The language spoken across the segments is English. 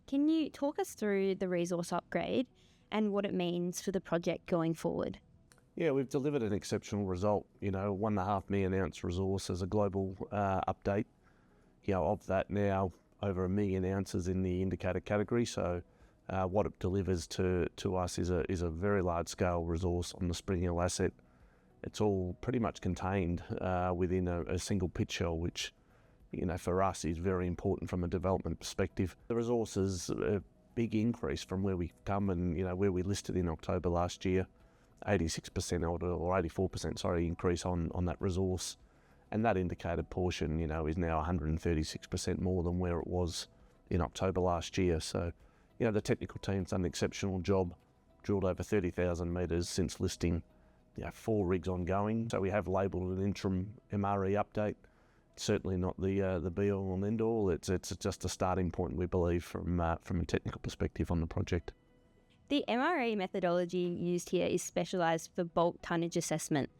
Can you talk us through the resource upgrade and what it means for the project going forward? Yeah, we've delivered an exceptional result. 1.5 million ounce resource as a global update. Of that now, over 1 million ounces in the indicated category. So what it delivers to us is a very large scale resource on the Spring Hill asset. It's all pretty much contained within a single pit shell, which for us is very important from a development perspective. The resource is a big increase from where we've come and where we listed in October last year. 86% or 84% increase on that resource, and that indicated portion is now 136% more than where it was in October last year. So the technical team's done an exceptional job, drilled over 30,000 metres since listing, 4 rigs ongoing. So we have labelled an interim MRE update. It's certainly not the be all and end all. It's just a starting point, we believe, from a technical perspective on the project. The MRE methodology used here is specialised for bulk tonnage assessment.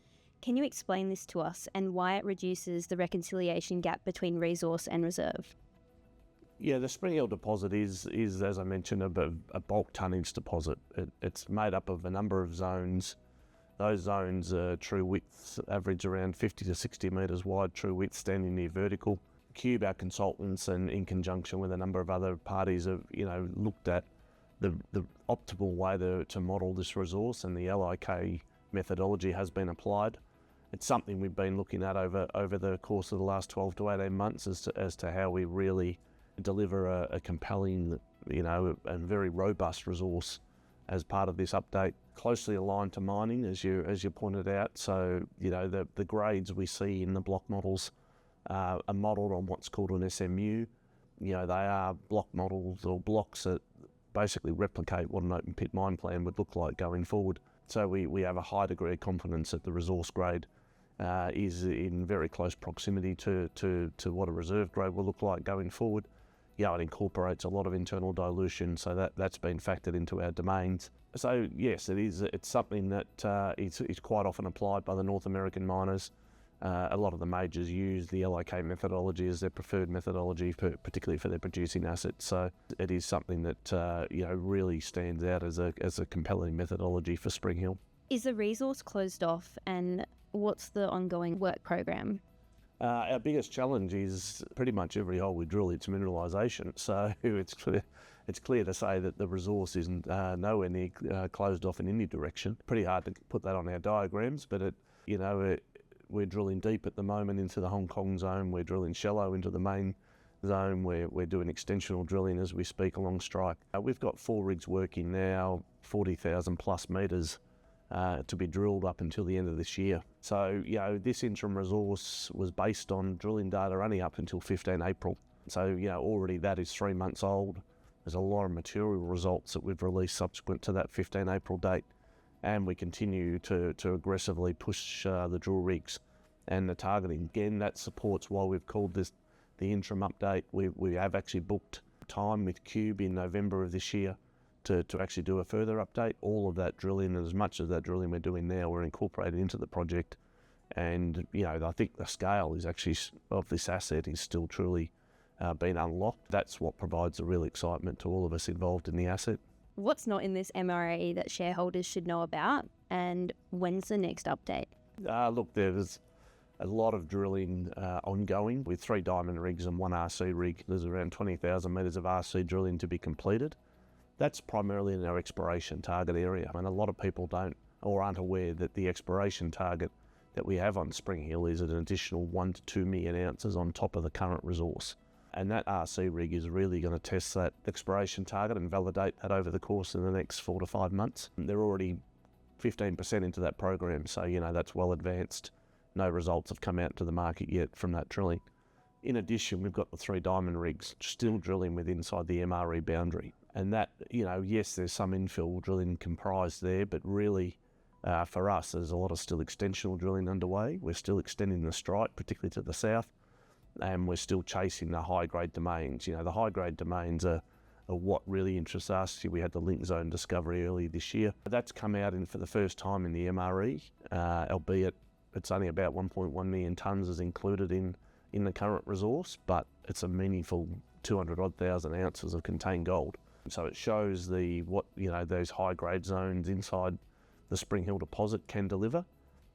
Can you explain this to us and why it reduces the reconciliation gap between resource and reserve? Yeah, the Spring Hill deposit is as I mentioned, a bulk tonnage deposit. It's made up of a number of zones. Those zones are true widths, average around 50 to 60 metres wide, true width standing near vertical. Cube, our consultants, and in conjunction with a number of other parties have looked at the optimal way to model this resource, and the LIK methodology has been applied. It's something we've been looking at over the course of the last 12 to 18 months as to how we really deliver a compelling, and very robust resource as part of this update, closely aligned to mining, as you pointed out. So the grades we see in the block models are modelled on what's called an SMU. They are block models or blocks that basically replicate what an open pit mine plan would look like going forward. So we have a high degree of confidence that the resource grade is in very close proximity to what a reserve grade will look like going forward. It incorporates a lot of internal dilution, so that's been factored into our domains. So yes, it's something that is quite often applied by the North American miners. A lot of the majors use the LIK methodology as their preferred methodology, particularly for their producing assets. So it is something that really stands out as a compelling methodology for Spring Hill. Is the resource closed off, and what's the ongoing work program? Our biggest challenge is pretty much every hole we drill, it's mineralisation. So it's clear to say that the resource isn't nowhere near closed off in any direction. Pretty hard to put that on our diagrams, but we're drilling deep at the moment into the Hong Kong zone. We're drilling shallow into the main zone. We're doing extensional drilling as we speak along strike. We've got 4 rigs working now, 40,000 plus metres to be drilled up until the end of this year. So, this interim resource was based on drilling data only up until 15 April. So, already that is 3 months old. There's a lot of material results that we've released subsequent to that 15 April date. And we continue to aggressively push the drill rigs and the targeting. Again, that supports why we've called this the interim update. We have actually booked time with Cube in November of this year to actually do a further update. All of that drilling, and as much of that drilling we're doing now, we're incorporated into the project. And, I think the scale is actually of this asset is still truly been unlocked. That's what provides the real excitement to all of us involved in the asset. What's not in this MRE that shareholders should know about, and when's the next update? Look, there's a lot of drilling ongoing with 3 diamond rigs and 1 RC rig. There's around 20,000 metres of RC drilling to be completed. That's primarily in our exploration target area, and a lot of people don't or aren't aware that the exploration target that we have on Spring Hill is an additional 1 to 2 million ounces on top of the current resource. And that RC rig is really going to test that exploration target and validate that over the course of the next 4 to 5 months. They're already 15% into that program, so that's well advanced. No results have come out to the market yet from that drilling. In addition, we've got the 3 diamond rigs still drilling inside the MRE boundary. And that, yes, there's some infill drilling comprised there, but really for us, there's a lot of still extensional drilling underway. We're still extending the strike, particularly to the south, and we're still chasing the high-grade domains. The high-grade domains are what really interests us. We had the link zone discovery earlier this year. That's come out for the first time in the MRE, albeit it's only about 1.1 million tonnes is included in in the current resource, but it's a meaningful 200 odd thousand ounces of contained gold. So it shows those high grade zones inside the Spring Hill deposit can deliver,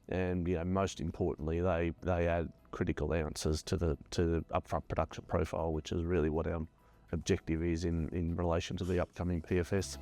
and most importantly they add critical ounces to the upfront production profile, which is really what our objective is in relation to the upcoming PFS.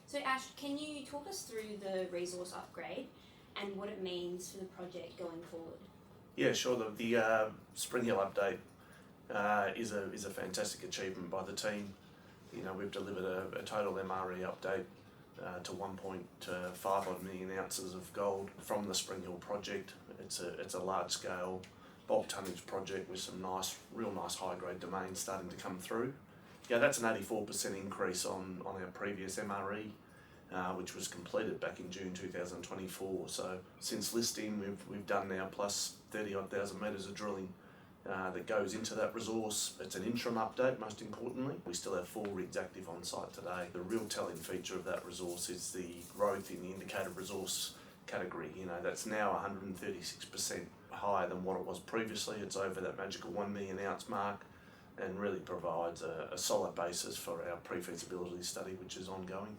So Ash, can you talk us through the resource upgrade and what it means for the project going forward? Yeah, sure. The Spring Hill update is a fantastic achievement by the team. You know, we've delivered a total MRE update to 1.5 odd million ounces of gold from the Spring Hill project. It's a large scale bulk tonnage project with some real nice high grade domains starting to come through. Yeah, that's an 84% increase on our previous MRE, which was completed back in June 2024. So since listing, we've done now plus 30 odd thousand metres of drilling that goes into that resource. It's an interim update, most importantly. We still have 4 rigs active on site today. The real telling feature of that resource is the growth in the indicated resource category. You know, that's now 136% higher than what it was previously. It's over that magical 1 million ounce mark and really provides a solid basis for our pre-feasibility study, which is ongoing.